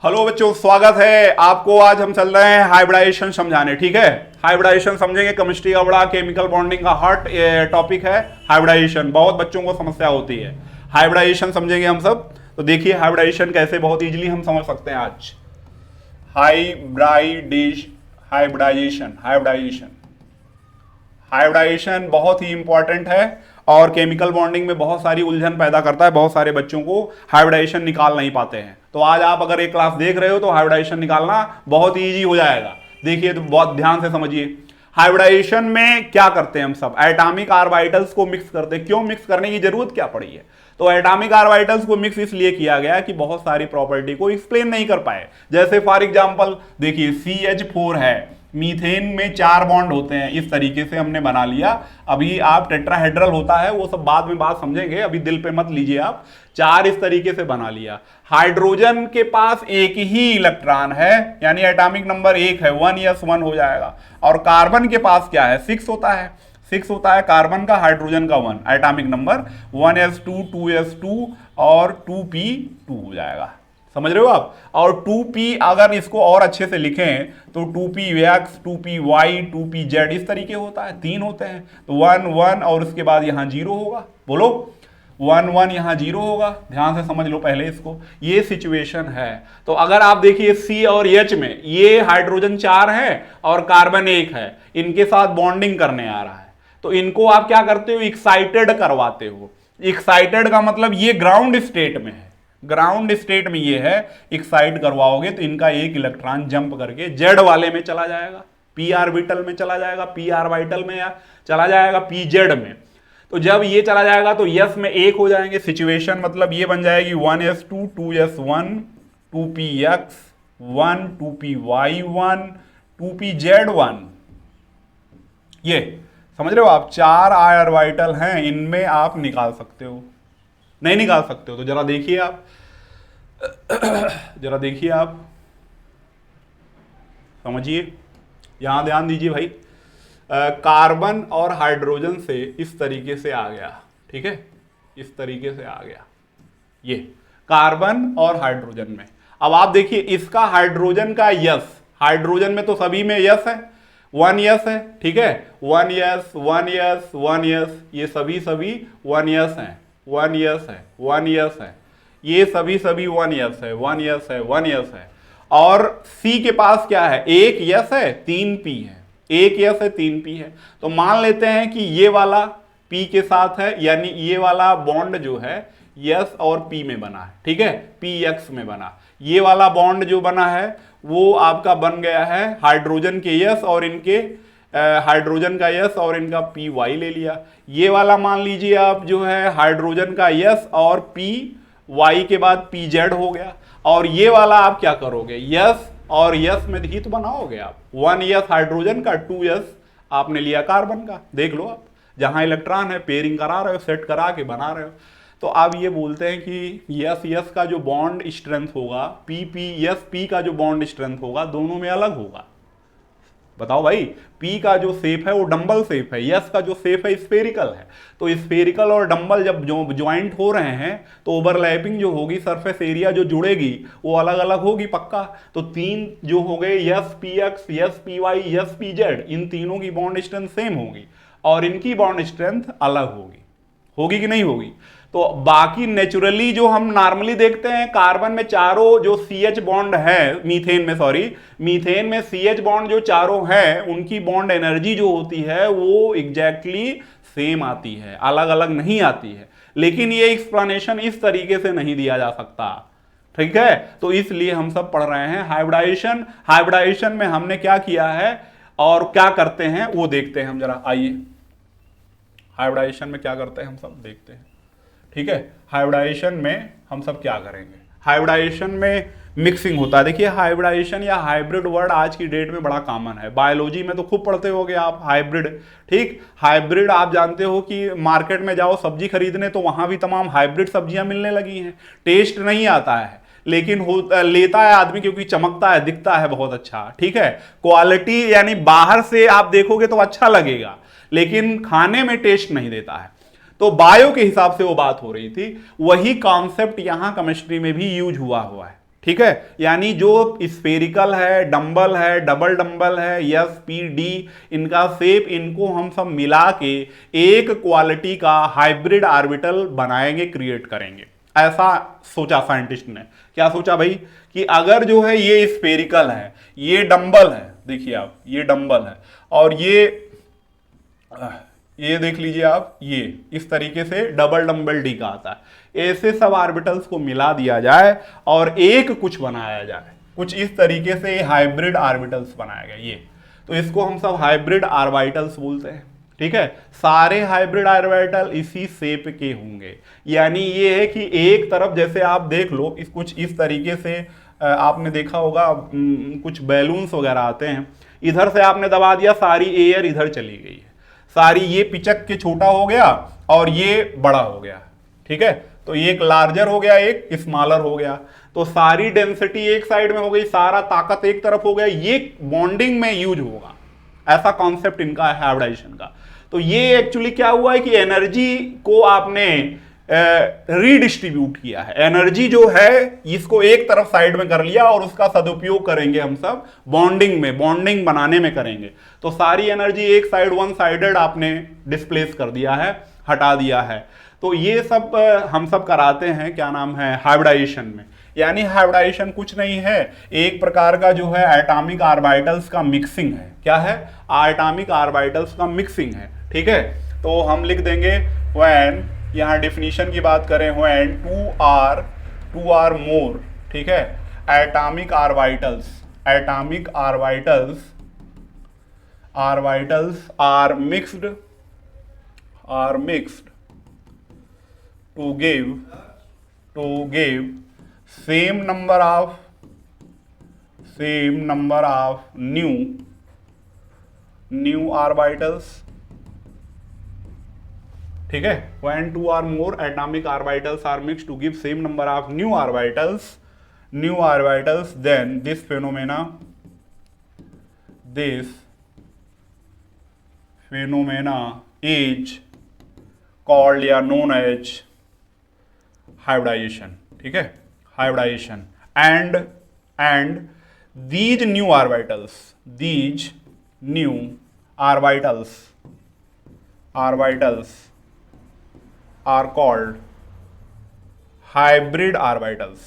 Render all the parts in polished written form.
Hello बच्चों, स्वागत है आपको। आज हम चल रहे हैं हाइब्रिडाइजेशन समझाने। ठीक है, हाइब्रिडाइजेशन समझेंगे। केमिस्ट्री का बड़ा केमिकल बॉन्डिंग का हॉट टॉपिक है हाइब्रिडाइजेशन। बहुत बच्चों को समस्या होती है। हाइब्रिडाइजेशन समझेंगे हम सब। तो देखिए हाइब्रिडाइजेशन कैसे बहुत इजीली हम समझ सकते हैं आज। हाइब्रिडाइजेशन हाइब्रिडाइजेशन बहुत ही इंपॉर्टेंट है और केमिकल बॉन्डिंग में बहुत सारी उलझन पैदा करता है। बहुत सारे बच्चों को हाइब्रिडाइजेशन निकाल नहीं पाते हैं। तो आज आप अगर एक क्लास देख रहे हो तो हाइब्रिडाइजेशन निकालना बहुत ईजी हो जाएगा। देखिए तो बहुत ध्यान से समझिए। हाइब्रिडाइजेशन में क्या करते हैं हम सब? एटॉमिक ऑर्बिटल्स को मिक्स करते हैं। क्यों मिक्स करने की जरूरत क्या पड़ी है? तो एटॉमिक ऑर्बिटल्स को मिक्स इसलिए किया गया कि बहुत सारी प्रॉपर्टी को एक्सप्लेन नहीं कर पाए। जैसे फॉर एग्जांपल देखिए CH4 है, मीथेन में 4 बॉन्ड होते हैं, इस तरीके से हमने बना लिया। अभी आप टेट्राहेड्रल होता है वो सब बाद में बात समझेंगे, अभी दिल पे मत लीजिए आप। 4 इस तरीके से बना लिया। हाइड्रोजन के पास एक ही इलेक्ट्रॉन है, यानी एटॉमिक नंबर 1 है, 1s1 हो जाएगा। और कार्बन के पास क्या है? 6 होता है। 6 होता है कार्बन का, हाइड्रोजन का 1, एटॉमिक नंबर 1s2 2s2 और 2p2 हो जाएगा। समझ रहे हो आप? और 2p अगर इसको और अच्छे से लिखें तो 2px 2py 2pz इस तरीके होता है। 3 होते हैं तो 1 1 और उसके बाद यहां 0 होगा। बोलो 1 1 यहां 0 होगा। ध्यान से समझ लो पहले इसको। ये सिचुएशन है। तो अगर आप देखिए C और H में ये हाइड्रोजन 4 है और कार्बन 1 है, इनके साथ बॉन्डिंग करने आ रहा है। तो इनको आप क्या करते हो? एक्साइटेड करवाते हो। एक्साइटेड का मतलब ये ग्राउंड स्टेट में है। ग्राउंड स्टेट में ये है, एक्साइट करवाओगे तो इनका एक इलेक्ट्रॉन जंप करके जेड वाले में चला जाएगा, पी ऑर्बिटल में चला जाएगा, पी ऑर्बिटल में या चला जाएगा पी जेड में। तो जब ये चला जाएगा तो यस में 1 हो जाएंगे। सिचुएशन मतलब ये बन जाएगी 1s2 2s1 2px 1 2py1 2pz1। ये समझ रहे हो आप? 4 ऑर्बिटल हैं, इनमें आप निकाल सकते हो। नहीं निकाल सकते हो तो जरा देखिए आप, जरा देखिए आप, समझिए, यहां ध्यान दीजिए भाई। कार्बन और हाइड्रोजन से इस तरीके से आ गया। ठीक है, इस तरीके से आ गया ये कार्बन और हाइड्रोजन में। अब आप देखिए इसका हाइड्रोजन का यस, हाइड्रोजन में तो सभी में यस है, 1s है। ठीक है, 1s 1s 1s, ये सभी 1s हैं, 1s है, 1s है, ये सभी 1s है, 1s है, 1s है। और C के पास क्या है? 1 यस है 3 p है, 1 यस है 3 p है। तो मान लेते हैं कि ये वाला P के साथ है, यानी ये वाला बॉन्ड जो है यस और P में बना है। ठीक है, PX में बना। ये वाला बॉन्ड जो बना है वो आपका बन गया है हाइड्रोजन के यस और इनके हाइड्रोजन का यस और इनका पी वाई ले लिया। ये वाला मान लीजिए आप जो है हाइड्रोजन का यस और पी वाई के बाद पी जेड हो गया। और ये वाला आप क्या करोगे? यस और यस में ही तो बनाओगे आप। 1 यस हाइड्रोजन का, 2 यस आपने लिया कार्बन का। देख लो आप, जहां इलेक्ट्रॉन है पेयरिंग करा रहे हो, सेट करा के बना रहे हो। तो आप ये बोलते हैं कि यस यस का जो बॉन्ड स्ट्रेंथ होगा, पी पी यस पी का जो बॉन्ड स्ट्रेंथ होगा, दोनों में अलग होगा। बताओ भाई, पी का जो शेप है वो डंबल शेप है, यस का जो शेप है स्फेरिकल है। तो स्फेरिकल और डंबल जब जो ज्वाइंट हो रहे हैं तो ओवरलैपिंग जो होगी, सरफेस एरिया जो जुड़ेगी वो अलग अलग होगी पक्का। तो 3 जो हो गए S P X, S P Y, S P Z, इन तीनों की बॉन्ड स्ट्रेंथ सेम होगी और इनकी बॉन्ड स्ट्रेंथ अलग होगी। होगी कि नहीं होगी? तो बाकी नेचुरली जो हम नॉर्मली देखते हैं, कार्बन में चारों जो CH बॉन्ड है, मीथेन में CH बॉन्ड जो चारों है, उनकी बॉन्ड एनर्जी जो होती है वो एग्जैक्टली सेम आती है, अलग अलग नहीं आती है। लेकिन ये एक्सप्लेनेशन इस तरीके से नहीं दिया जा सकता। ठीक है, तो इसलिए हम सब पढ़ रहे हैं हाइब्रिडाइजेशन। हाइब्रिडाइजेशन में हमने क्या किया है और क्या करते हैं वो देखते हैं हम। जरा आइए, हाइब्रिडाइजेशन में क्या करते हैं हम सब देखते हैं। ठीक है, हाइब्रिडाइजेशन में हम सब क्या करेंगे? हाइब्रिडाइजेशन में मिक्सिंग होता है। देखिए हाइब्रिडाइजेशन या हाइब्रिड वर्ड आज की डेट में बड़ा कॉमन है। बायोलॉजी में तो खूब पढ़ते होगे आप हाइब्रिड। ठीक, हाइब्रिड आप जानते हो कि मार्केट में जाओ सब्जी खरीदने तो वहां भी तमाम हाइब्रिड सब्जियां मिलने लगी हैं। टेस्ट नहीं आता है लेकिन लेता है आदमी क्योंकि चमकता है, दिखता है बहुत अच्छा। ठीक है, क्वालिटी यानी बाहर से आप देखोगे तो अच्छा लगेगा लेकिन खाने में टेस्ट नहीं देता है। तो बायो के हिसाब से वो बात हो रही थी, वही कॉन्सेप्ट यहां केमिस्ट्री में भी यूज हुआ है। ठीक है, यानी जो स्फेरिकल है, डंबल है, डबल डंबल है, एस पी डी, इनका शेप, इनको हम सब मिला के एक क्वालिटी का हाइब्रिड ऑर्बिटल बनाएंगे, क्रिएट करेंगे। ऐसा सोचा साइंटिस्ट ने। क्या सोचा भाई कि अगर जो है ये स्फेरिकल है, ये डंबल है, देखिए आप ये डंबल है, और ये देख लीजिए आप, ये इस तरीके से डबल डंबल डी का आता है। ऐसे सब ऑर्बिटल्स को मिला दिया जाए और एक कुछ बनाया जाए, कुछ इस तरीके से हाइब्रिड ऑर्बिटल्स बनाया गया ये, तो इसको हम सब हाइब्रिड ऑर्बिटल्स बोलते हैं। ठीक है, सारे हाइब्रिड ऑर्बिटल इसी शेप के होंगे, यानी ये है कि एक तरफ जैसे आप देख लो कुछ इस तरीके से, आपने देखा होगा कुछ बैलून्स वगैरह आते हैं, इधर से आपने दबा दिया, सारी एयर इधर चली गई है, सारी ये पिचक के छोटा हो गया और ये बड़ा हो गया। ठीक है, तो एक लार्जर हो गया, एक स्मॉलर हो गया, तो सारी डेंसिटी एक साइड में हो गई, सारा ताकत एक तरफ हो गया, ये बॉन्डिंग में यूज होगा। ऐसा कॉन्सेप्ट इनका है हाइब्रिडाइजेशन का। तो ये एक्चुअली क्या हुआ है कि एनर्जी को आपने रीडिस्ट्रीब्यूट किया है, एनर्जी जो है इसको एक तरफ साइड में कर लिया और उसका सदुपयोग करेंगे हम सब बॉन्डिंग में, बॉन्डिंग बनाने में करेंगे। तो सारी एनर्जी एक साइड, वन साइडेड आपने डिस्प्लेस कर दिया है, हटा दिया है। तो ये सब हम सब कराते हैं, क्या नाम है, हाइब्रिडाइजेशन में। यानी हाइब्रिडाइजेशन कुछ नहीं है, एक प्रकार का जो है एटॉमिक ऑर्बिटल्स का मिक्सिंग है। क्या है? एटॉमिक ऑर्बिटल्स का मिक्सिंग है। ठीक है, तो हम लिख देंगे व्हेन, यहाँ डेफिनेशन की बात करें, व्हेन टू आर मोर, ठीक है, atomic orbitals are mixed to give same number of new orbitals। ठीक है, when two or more atomic orbitals are mixed to give same number of new orbitals, then this phenomena is called या known as hybridization। ठीक है, hybridization। and these new orbitals are called hybrid orbitals।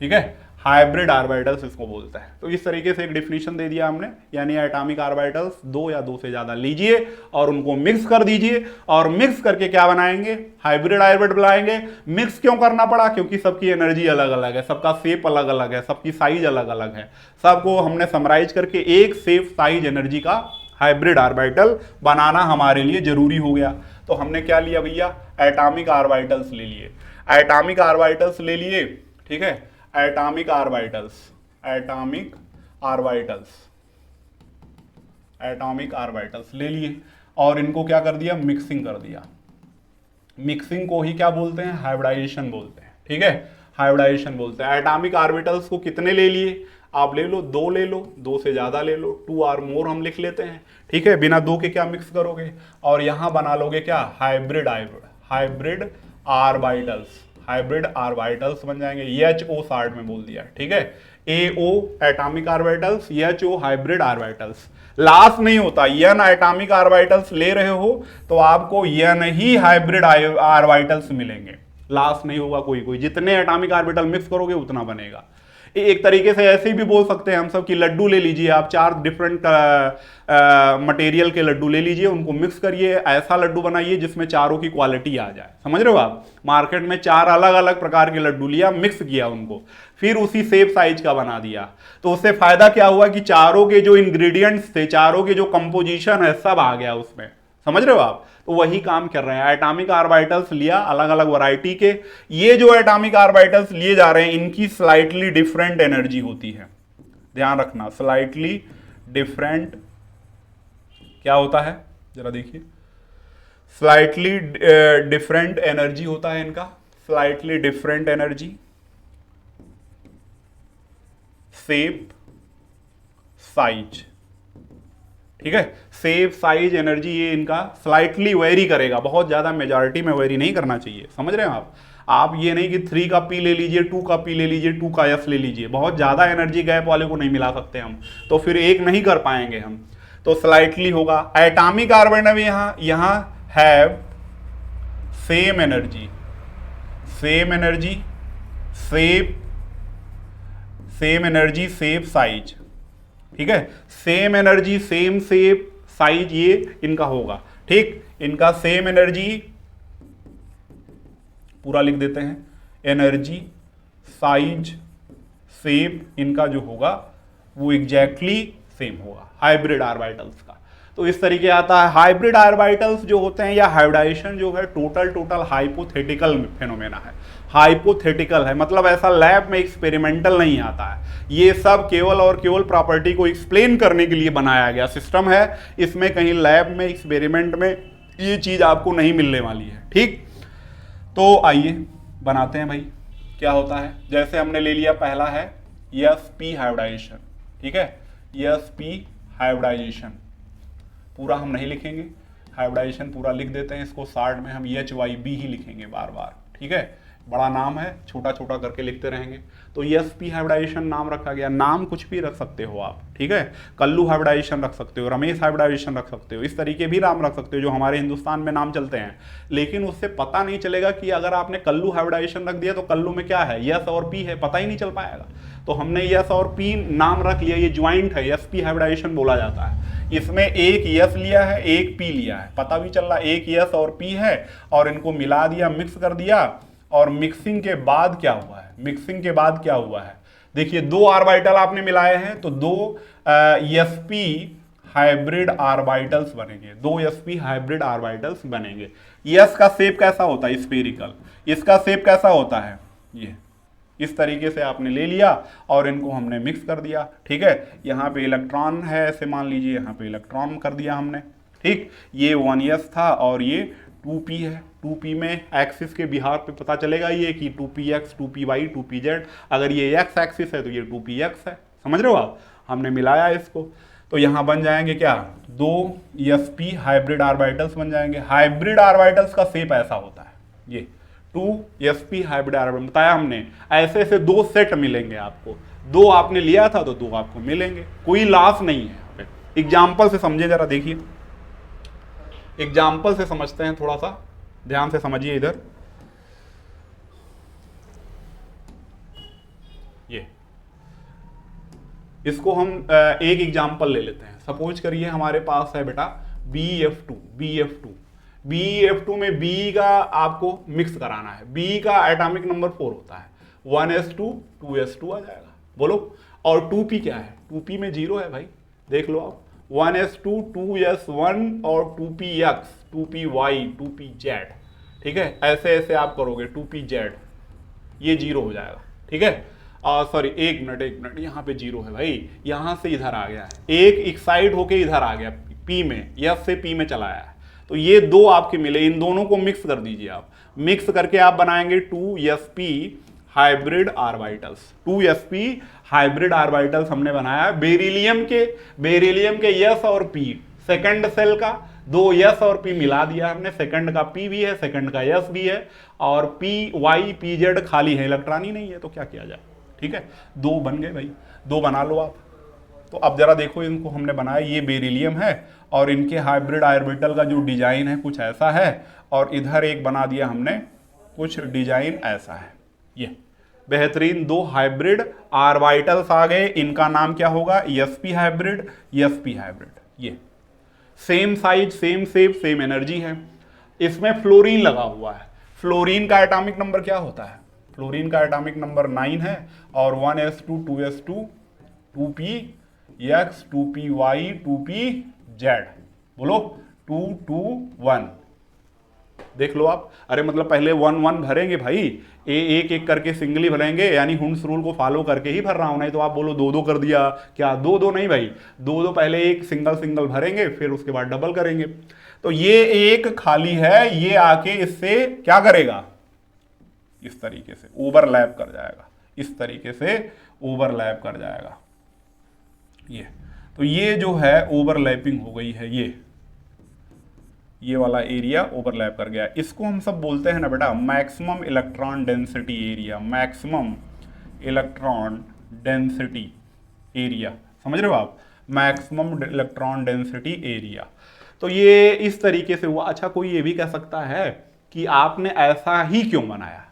ठीक है, hybrid orbitals इसको बोलते हैं। तो इस तरीके से एक डिफिनीशन दे दिया हमने, यानी एटॉमिक ऑर्बिटल्स दो या दो से ज्यादा लीजिए और उनको मिक्स कर दीजिए, और मिक्स करके क्या बनाएंगे? हाइब्रिड ऑर्बिट बनाएंगे। मिक्स क्यों करना पड़ा? क्योंकि सबकी एनर्जी अलग अलग है, सबका शेप अलग अलग है, सबकी साइज अलग अलग है, सबको हमने समराइज करके एक शेप, साइज, एनर्जी का हाइब्रिड ऑर्बिटल बनाना हमारे लिए जरूरी हो गया। तो हमने क्या लिया भैया? एटॉमिक ऑर्बिटल्स ले लिए, ठीक है, एटॉमिक ऑर्बिटल्स ले लिए और इनको क्या कर दिया? मिक्सिंग कर दिया। मिक्सिंग को ही क्या बोलते हैं? हाइब्रिडाइजेशन बोलते हैं। ठीक है, हाइब्रिडाइजेशन बोलते हैं। एटॉमिक ऑर्बिटल्स को कितने ले लिए? आप ले लो, दो ले लो, दो से ज्यादा ले लो, टू आर मोर हम लिख लेते हैं। ठीक है, बिना दो के क्या मिक्स करोगे? और यहां बना लोगे क्या? हाइब्रिड ऑर्बिटल्स बन जाएंगे। HO शार्ट में बोल दिया। ठीक है, AO atomic orbitals, HO hybrid orbitals. Last नहीं होता, N एटॉमिक ऑर्बिटल्स ले रहे हो तो आपको N ही हाइब्रिड ऑर्बिटल्स मिलेंगे, लास्ट नहीं होगा कोई। जितने एटॉमिक ऑर्बिटल मिक्स करोगे उतना बनेगा। एक तरीके से ऐसे भी बोल सकते हैं हम सब कि लड्डू ले लीजिए आप, 4 डिफरेंट मटेरियल के लड्डू ले लीजिए, उनको मिक्स करिए, ऐसा लड्डू बनाइए जिसमें चारों की क्वालिटी आ जाए। समझ रहे हो आप? मार्केट में 4 अलग अलग प्रकार के लड्डू लिया, मिक्स किया उनको, फिर उसी शेप साइज का बना दिया, तो उससे फायदा क्या हुआ कि चारों के जो इंग्रेडिएंट्स थे, चारों के जो कंपोजिशन है, सब आ गया उसमें। समझ रहे हो आप? तो वही काम कर रहे हैं। एटॉमिक ऑर्बिटल्स लिया अलग अलग वैरायटी के। ये जो एटॉमिक ऑर्बिटल्स लिए जा रहे हैं, इनकी स्लाइटली डिफरेंट एनर्जी होती है, ध्यान रखना। स्लाइटली डिफरेंट क्या होता है? जरा देखिए, स्लाइटली डिफरेंट एनर्जी होता है इनका, slightly different energy, shape, size. ठीक है। शेप, साइज, एनर्जी ये इनका स्लाइटली वेरी करेगा, बहुत ज्यादा मेजॉरिटी में वेरी नहीं करना चाहिए, समझ रहे हैं आप ये नहीं कि 3 का पी ले लीजिए, 2 का पी ले लीजिए, 2 का एफ ले लीजिए, बहुत ज्यादा एनर्जी गैप वाले को नहीं मिला सकते हम, तो फिर एक नहीं कर पाएंगे हम, तो स्लाइटली होगा। एटॉमिक ऑर्बिटल यहाँ have same energy, same energy, same size, ठीक है, same energy, same shape, size, ये इनका होगा, ठीक। इनका सेम एनर्जी पूरा लिख देते हैं, एनर्जी, साइज, शेप इनका जो होगा वो एग्जैक्टली सेम होगा हाइब्रिड ऑर्बिटल्स का। तो इस तरीके आता है। हाइब्रिड ऑर्बिटल्स जो होते हैं या हाइब्रिडाइजेशन जो है टोटल हाइपोथेटिकल फेनोमेना है, हाइपोथेटिकल है, मतलब ऐसा लैब में एक्सपेरिमेंटल नहीं आता है, ये सब केवल और केवल प्रॉपर्टी को एक्सप्लेन करने के लिए बनाया गया सिस्टम है, इसमें कहीं लैब में एक्सपेरिमेंट में ये चीज आपको नहीं मिलने वाली है, ठीक। तो आइए बनाते हैं भाई, क्या होता है। जैसे हमने ले लिया, पहला है sp हाइब्रिडाइजेशन, ठीक है, sp हाइब्रिडाइजेशन पूरा हम नहीं लिखेंगे, हाइब्रिडाइजेशन पूरा लिख देते हैं, इसको शॉर्ट में हम HYB ही लिखेंगे बार बार, ठीक है, बड़ा नाम है, छोटा छोटा करके लिखते रहेंगे। तो sp हाइब्रिडाइजेशन नाम रखा गया, नाम कुछ भी रख सकते हो आप, ठीक है, कल्लू हाइब्रिडाइजेशन रख सकते हो, रमेश हाइब्रिडाइजेशन रख सकते हो, इस तरीके भी नाम रख सकते हो जो हमारे हिंदुस्तान में नाम चलते हैं, लेकिन उससे पता नहीं चलेगा कि अगर आपने कल्लू हाइब्रिडाइजेशन रख दिया तो कल्लू में क्या है, यस और पी है, पता ही नहीं चल पाएगा। तो हमने यस और पी नाम रख लिया, ये ज्वाइंट है, sp हाइब्रिडाइजेशन बोला जाता है। इसमें एक यस लिया है, एक पी लिया है, पता भी चल रहा एक यस और पी है, और इनको मिला दिया, मिक्स कर दिया, और मिक्सिंग के बाद क्या हुआ है, मिक्सिंग के बाद क्या हुआ है, देखिए 2 ऑर्बिटल आपने मिलाए हैं तो 2 sp हाइब्रिड ऑर्बिटल्स बनेंगे, 2 sp हाइब्रिड ऑर्बिटल्स बनेंगे। यस का शेप कैसा होता है, स्फेरिकल, इसका शेप कैसा होता है, ये इस तरीके से आपने ले लिया और इनको हमने मिक्स कर दिया, ठीक है। यहाँ पे इलेक्ट्रॉन है ऐसे मान लीजिए, यहाँ पे इलेक्ट्रॉन कर दिया हमने, ठीक। ये 1s था और ये 2p है, 2p में एक्सिस के बिहार पे पता चलेगा ये कि 2px, 2py, 2pz, अगर ये x एक्सिस है तो ये 2px है, समझ रहे हो आप। हमने मिलाया इसको, तो यहाँ बन जाएंगे क्या, 2 sp हाइब्रिड ऑर्बिटल्स बन जाएंगे। हाइब्रिड ऑर्बिटल्स का शेप ऐसा होता है, ये 2 sp हाइब्रिड ऑर्बिटल बताया हमने, ऐसे ऐसे 2 सेट मिलेंगे आपको, 2 आपने लिया था तो 2 आपको मिलेंगे, कोई लॉस नहीं है। एग्जाम्पल से समझे जरा, देखिए एग्जाम्पल से समझते हैं, थोड़ा सा ध्यान से समझिए इधर। ये इसको हम एक एग्जाम्पल ले लेते हैं। सपोज करिए हमारे पास है बेटा BF2 में B का आपको मिक्स कराना है, B का एटॉमिक नंबर 4 होता है, 1s2 2s2 आ जाएगा, बोलो। और 2p क्या है, 2p में 0 है भाई, देख लो आप, 1s2 2s1 और 2px 2py 2pz, ठीक है, ऐसे ऐसे आप करोगे 2pz, ये 0 हो जाएगा, ठीक है। सॉरी एक मिनट, यहाँ पे 0 है भाई, यहाँ से इधर आ गया है, एक एक्साइड होके इधर आ गया P में, यस से P में चला आया है, तो ये 2 आपके मिले, इन दोनों को मिक्स कर दीजिए आप, मिक्स करके आप बनाएंगे 2sp hybrid orbitals. 2sp hybrid orbitals हमने बनाया बेरिलियम के यस और पी, सेकंड सेल का 2 यस और पी मिला दिया हमने, सेकंड का पी भी है, सेकंड का यस भी है, और पी वाई पी जेड खाली है, इलेक्ट्रॉन ही नहीं है, तो क्या किया जाए, ठीक है। 2 बन गए भाई, 2 बना लो आप। तो अब जरा देखो, इनको हमने बनाया, ये बेरिलियम है और इनके हाइब्रिड ऑर्बिटल का जो डिजाइन है कुछ ऐसा है, और इधर एक बना दिया हमने, कुछ डिजाइन ऐसा है। ये बेहतरीन 2 हाइब्रिड ऑर्बिटल्स आ गए, इनका नाम क्या होगा, sp हाइब्रिड, ये same size, same shape, same energy है। इसमें फ्लोरीन लगा हुआ है, फ्लोरीन का एटॉमिक नंबर क्या होता है, फ्लोरीन का एटॉमिक नंबर 9 है, और 1s2 2s2 2px 2py 2pz, बोलो 2 2 1, देख लो आप। अरे मतलब पहले 1 1 भरेंगे भाई, एक एक करके सिंगली भरेंगे, यानी हुंस रूल को फॉलो करके ही भर रहा हूं, नहीं तो आप बोलो 2 2 कर दिया, क्या 2 2 नहीं भाई, 2 2 पहले एक सिंगल भरेंगे, फिर उसके बाद डबल करेंगे। तो ये एक खाली है, ये आके इससे क्या करेगा, इस तरीके से ओवरलैप कर जाएगा, इस तरीके से ओवरलैप कर जाएगा ये। तो ये जो है ओवरलैपिंग हो गई है, ये वाला एरिया ओवरलैप कर गया। इसको हम सब बोलते हैं ना बेटा maximum electron density area, maximum electron density area, समझ रहे हो आप, मैक्सिमम इलेक्ट्रॉन डेंसिटी एरिया। तो ये इस तरीके से हुआ। अच्छा, कोई ये भी कह सकता है कि आपने ऐसा ही क्यों बनाया,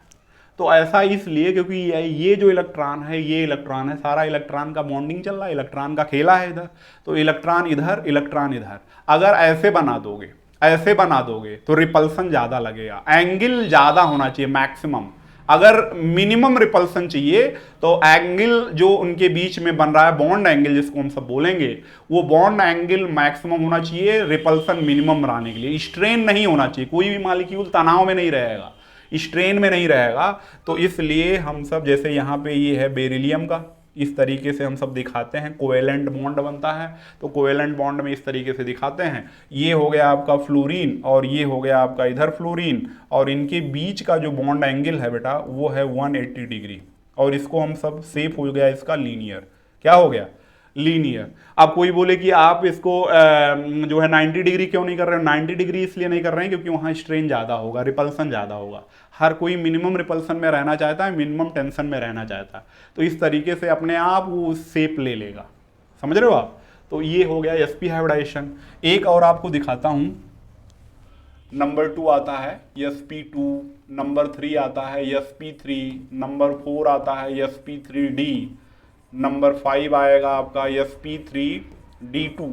तो ऐसा इसलिए क्योंकि ये जो इलेक्ट्रॉन है, ये इलेक्ट्रॉन है, सारा इलेक्ट्रॉन का बॉन्डिंग चल रहा है, इलेक्ट्रॉन का खेला है इधर, तो इलेक्ट्रॉन इधर इलेक्ट्रॉन इधर। अगर ऐसे बना दोगे, ऐसे बना दोगे तो रिपल्सन ज्यादा लगेगा, एंगल ज्यादा होना चाहिए मैक्सिमम। अगर मिनिमम रिपल्सन चाहिए तो एंगल जो उनके बीच में बन रहा है बॉन्ड एंगल जिसको हम सब बोलेंगे, वो बॉन्ड एंगल मैक्सिमम होना चाहिए, रिपल्सन मिनिमम रहने के लिए। स्ट्रेन नहीं होना चाहिए, कोई भी मॉलिक्यूल तनाव में नहीं रहेगा, स्ट्रेन में नहीं रहेगा। तो इसलिए हम सब, जैसे यहाँ पे ये है बेरिलियम का, इस तरीके से हम सब दिखाते हैं, कोवेलेंट बॉन्ड बनता है, तो कोवेलेंट बॉन्ड में इस तरीके से दिखाते हैं। ये हो गया आपका फ्लोरीन और ये हो गया आपका इधर फ्लोरीन, और इनके बीच का जो बॉन्ड एंगल है बेटा वो है 180 डिग्री, और इसको हम सब सेफ हो गया इसका लीनियर। क्या हो गया? लीनियर। अब कोई बोले कि आप इसको जो है 90 डिग्री क्यों नहीं कर रहे हो? 90 डिग्री इसलिए नहीं कर रहे हैं क्योंकि वहां स्ट्रेन ज़्यादा होगा, रिपल्सन ज़्यादा होगा। हर कोई मिनिमम रिपल्सन में रहना चाहता है, मिनिमम टेंशन में रहना चाहता है, तो इस तरीके से अपने आप वो शेप ले लेगा। समझ रहे हो आप? तो ये हो गया sp हाइब्रिडाइजेशन। एक और आपको दिखाता हूं, नंबर 2 आता है sp2, नंबर 3 आता है sp3, नंबर 4 आता है sp3d, नंबर 5 आएगा आपका sp3d2,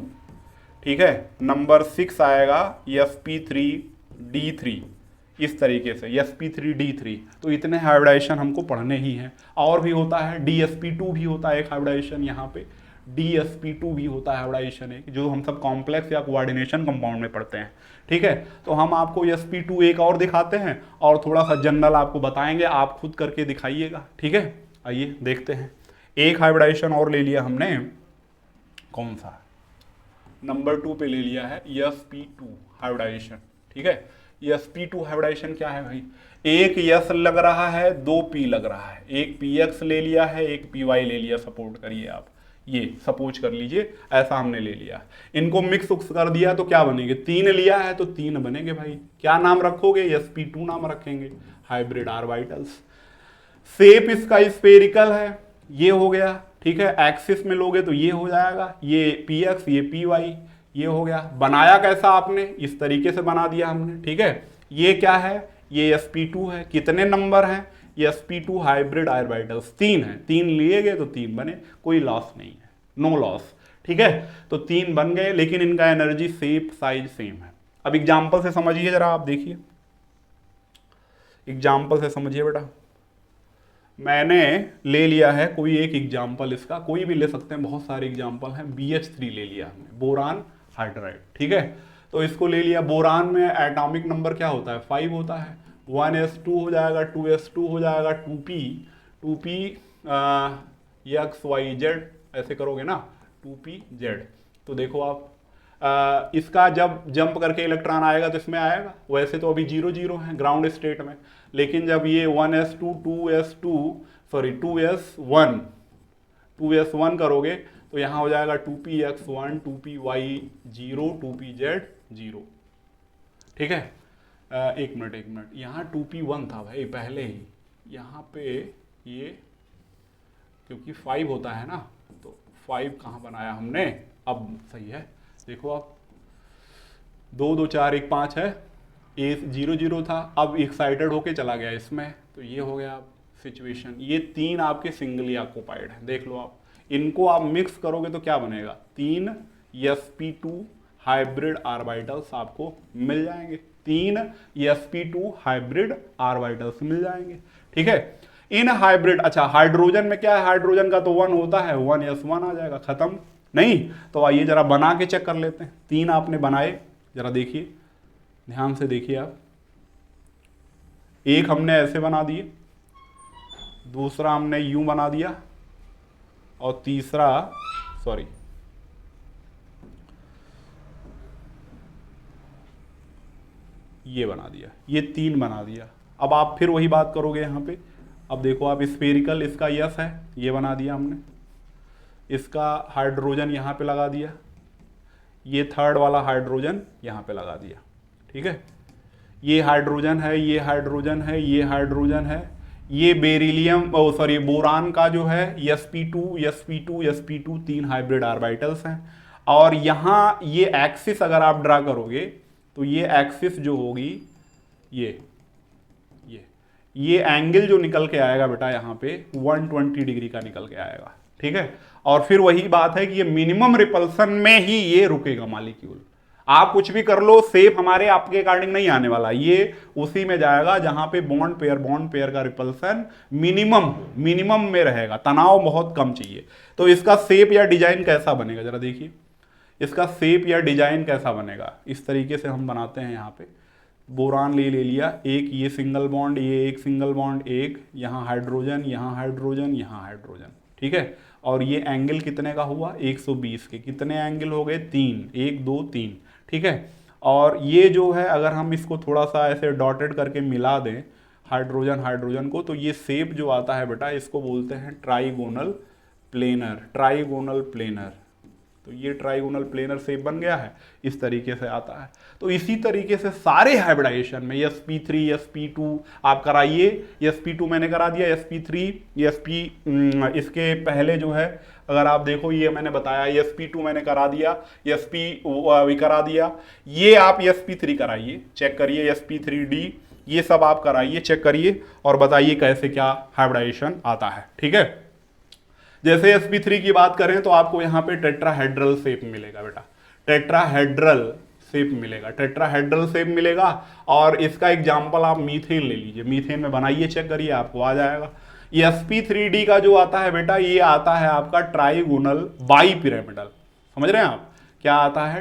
ठीक है, नंबर 6 आएगा sp3d3, इस तरीके से sp3d3। तो इतने हाइब्रिडाइजेशन हमको पढ़ने ही हैं। और भी होता है dsp2 भी होता है एक हाइब्रिडाइजेशन, यहाँ पे dsp2 भी होता है हाइब्रिडाइजेशन एक, जो हम सब कॉम्प्लेक्स या कोऑर्डिनेशन कंपाउंड में पढ़ते हैं, ठीक है। तो हम आपको sp2 एक और दिखाते हैं और थोड़ा सा जनरल आपको बताएंगे, आप खुद करके दिखाइएगा, ठीक है। आइए देखते हैं। एक हाइब्रिडाइजेशन और ले लिया हमने, कौन सा? नंबर 2 पे ले लिया है sp2 हाइब्रिडाइजेशन, ठीक है। sp2 हाइब्रिडाइजेशन क्या है भाई? एक s लग रहा है, 2 p लग रहा है, एक px ले लिया है, एक py ले लिया, सपोर्ट करिए आप, ये सपोज कर लीजिए, ऐसा हमने ले लिया। इनको मिक्स उक्स कर दिया तो क्या बनेंगे? 3 लिया है तो 3 बनेंगे भाई। क्या नाम रखोगे? sp2 नाम रखेंगे, हाइब्रिड ऑर्बिटल्स। शेप इसका स्फेरिकल है, ये हो गया, ठीक है। एक्सिस में लोगे तो ये हो जाएगा, ये px, ये py, ये हो गया। बनाया कैसा आपने? इस तरीके से बना दिया हमने, ठीक है। ये क्या है? ये sp2 है। कितने नंबर हैं? ये sp2 हाइब्रिड ऑर्बिटल्स 3 है, 3 लिए गए तो 3 बने, कोई लॉस नहीं है, नो लॉस, ठीक है। तो 3 बन गए, लेकिन इनका एनर्जी शेप साइज सेम है। अब एग्जाम्पल से समझिए जरा, आप देखिए, एग्जाम्पल से समझिए बेटा। मैंने ले लिया है कोई एक एग्जाम्पल, इसका कोई भी ले सकते हैं, बहुत सारे एग्जाम्पल हैं। BH3 ले लिया हमने, बोरान हाइड्राइड, ठीक है। तो इसको ले लिया। बोरान में एटॉमिक नंबर क्या होता है? 5 होता है। 1s2 हो जाएगा, 2s2 हो जाएगा, 2p XYZ, ऐसे करोगे ना, 2pz। तो देखो आप, इसका जब जंप करके इलेक्ट्रॉन आएगा तो इसमें आएगा। वैसे तो अभी 0 0 है ग्राउंड स्टेट में, लेकिन जब ये 1s2 2s1 करोगे तो यहाँ हो जाएगा 2px1 2py0 2pz0, ठीक है। एक मिनट, यहाँ 2p1 था भाई पहले ही, यहाँ पे ये क्योंकि 5 होता है ना, तो 5 कहाँ बनाया हमने? अब सही है, देखो आप, 2 2 4 1 5 है, ए 0 0 था, अब एक्साइटेड होके चला गया इसमें, तो ये हो गया सिचुएशन। ये 3 आपके सिंगली ऑक्युपाइड है, देख लो आप। इनको आप मिक्स करोगे तो क्या बनेगा? 3 sp2 हाइब्रिड ऑर्बिटल्स आपको मिल जाएंगे, 3 sp2 हाइब्रिड ऑर्बिटल्स मिल जाएंगे, ठीक है। इन हाइब्रिड, अच्छा हाइड्रोजन में क्या है? हाइड्रोजन का तो 1 होता है, 1s1 आ जाएगा, खत्म नहीं। तो आइए जरा बना के चेक कर लेते हैं। 3 आपने बनाए, जरा देखिए, ध्यान से देखिए आप। एक हमने ऐसे बना दिए, दूसरा हमने यूं बना दिया, और तीसरा, सॉरी, ये बना दिया, ये 3 बना दिया। अब आप फिर वही बात करोगे यहाँ पे। अब देखो आप, स्फेरिकल इसका यस है, ये बना दिया हमने, इसका हाइड्रोजन यहाँ पे लगा दिया, ये थर्ड वाला हाइड्रोजन यहाँ पे लगा दिया, ठीक है। ये हाइड्रोजन है, ये हाइड्रोजन है, ये हाइड्रोजन है, ये बेरिलियम सॉरी बोरान का जो है sp2 sp2 sp2 तीन हाइब्रिड ऑर्बिटल्स हैं। और यहाँ ये एक्सिस अगर आप ड्रा करोगे तो ये एक्सिस जो होगी ये एंगल जो निकल के आएगा बेटा यहाँ पे 120 डिग्री का निकल के आएगा, ठीक है। और फिर वही बात है कि ये मिनिमम रिपल्सन में ही ये रुकेगा मॉलिक्यूल। आप कुछ भी कर लो, सेफ हमारे आपके अकॉर्डिंग नहीं आने वाला, ये उसी में जाएगा जहां पे बॉन्ड पेयर का रिपल्सन मिनिमम में रहेगा, तनाव बहुत कम चाहिए। तो इसका शेप या डिजाइन कैसा बनेगा जरा देखिए, इसका शेप या डिजाइन कैसा बनेगा। इस तरीके से हम बनाते हैं, यहाँ पे बोरान ले लिया, एक ये सिंगल बॉन्ड, ये एक सिंगल बॉन्ड, एक यहाँ हाइड्रोजन, यहाँ हाइड्रोजन, यहाँ हाइड्रोजन, ठीक है। और ये एंगल कितने का हुआ 120 के, कितने एंगल हो गए 3, 1 2 3, ठीक है। और ये जो है अगर हम इसको थोड़ा सा ऐसे डॉटेड करके मिला दें हाइड्रोजन को, तो ये शेप जो आता है बेटा इसको बोलते हैं ट्राइगोनल प्लेनर। तो ये ट्राइगोनल प्लेनर शेप बन गया है, इस तरीके से आता है। तो इसी तरीके से सारे हाइब्रिडाइजेशन में sp3 sp2 आप कराइए, sp2 मैंने करा दिया, sp3 इसके पहले जो है अगर आप देखो ये मैंने बताया sp2 मैंने करा दिया, sp भी करा दिया, ये आप sp3 कराइए, चेक करिए sp3d, ये सब आप कराइए, चेक करिए और बताइए कैसे क्या हाइब्रिडाइजेशन आता है, ठीक है। जैसे sp3 की बात करें तो आपको यहाँ पे टेट्राहेड्रल शेप मिलेगा बेटा, टेट्राहेड्रल शेप मिलेगा। और इसका एग्जाम्पल आप मीथेन ले लीजिए, मीथेन में बनाइए, चेक करिए आपको आ जाएगा। ये sp3d का जो आता है बेटा, ये आता है आपका ट्राइगोनल बाईपिरामिडल, समझ रहे हैं आप क्या आता है,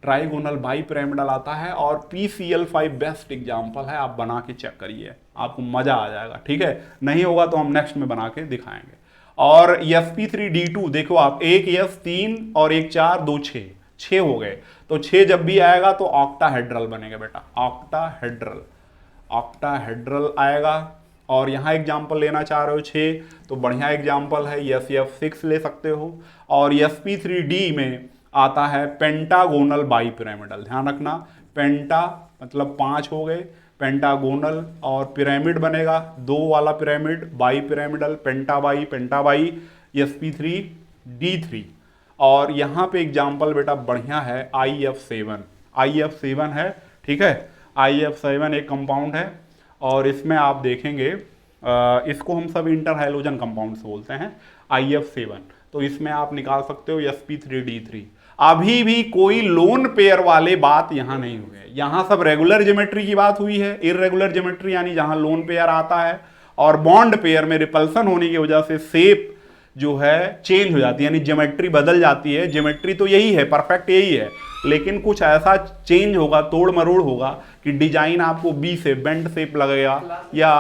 ट्राइगोनल बाईपिरामिडल आता है। और PCl5 बेस्ट एग्जाम्पल है, आप बना के चेक करिए, आपको मजा आ जाएगा, ठीक है। नहीं होगा तो हम नेक्स्ट में बना के दिखाएंगे। और sp3d2 देखो आप, एक s 3 और एक 4 2 6 हो गए, तो 6 जब भी आएगा तो ऑक्टाहेड्रल बनेगा बेटा, ऑक्टाहेड्रल आएगा। और यहाँ एग्जाम्पल लेना चाह रहे हो 6, तो बढ़िया एग्जाम्पल है sf6 ले सकते हो। और sp3d में आता है पेंटागोनल बाईपिरामिडल, ध्यान रखना, पेंटा मतलब 5 हो गए, पेंटागोनल और पिरामिड बनेगा 2 वाला pyramid, bipyramidal, penta by sp3d3। और यहाँ पे एग्जाम्पल बेटा बढ़िया है IF7 है, ठीक है। IF7 एक कंपाउंड है और इसमें आप देखेंगे इसको हम सब इंटर हाइड्रोजन कंपाउंड्स बोलते हैं IF7। तो इसमें आप निकाल सकते हो sp3d3। अभी भी कोई लोन पेयर वाले बात यहां नहीं हुए, यहां सब रेगुलर ज्योमेट्री की बात हुई है। इररेगुलर ज्योमेट्री यानी जहां लोन पेयर आता है और बॉन्ड पेयर में रिपल्सन होने की वजह से शेप जो है चेंज हो जाती है, यानी ज्योमेट्री बदल जाती है। ज्योमेट्री तो यही है, परफेक्ट यही है, लेकिन कुछ ऐसा चेंज होगा, तोड़ मरोड़ होगा कि डिजाइन आपको बी से बेंड शेप लगेगा या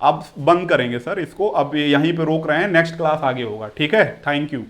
अब बंद करेंगे सर इसको, अब यहीं पे रोक रहे हैं, नेक्स्ट क्लास आगे होगा, ठीक है। Thank you.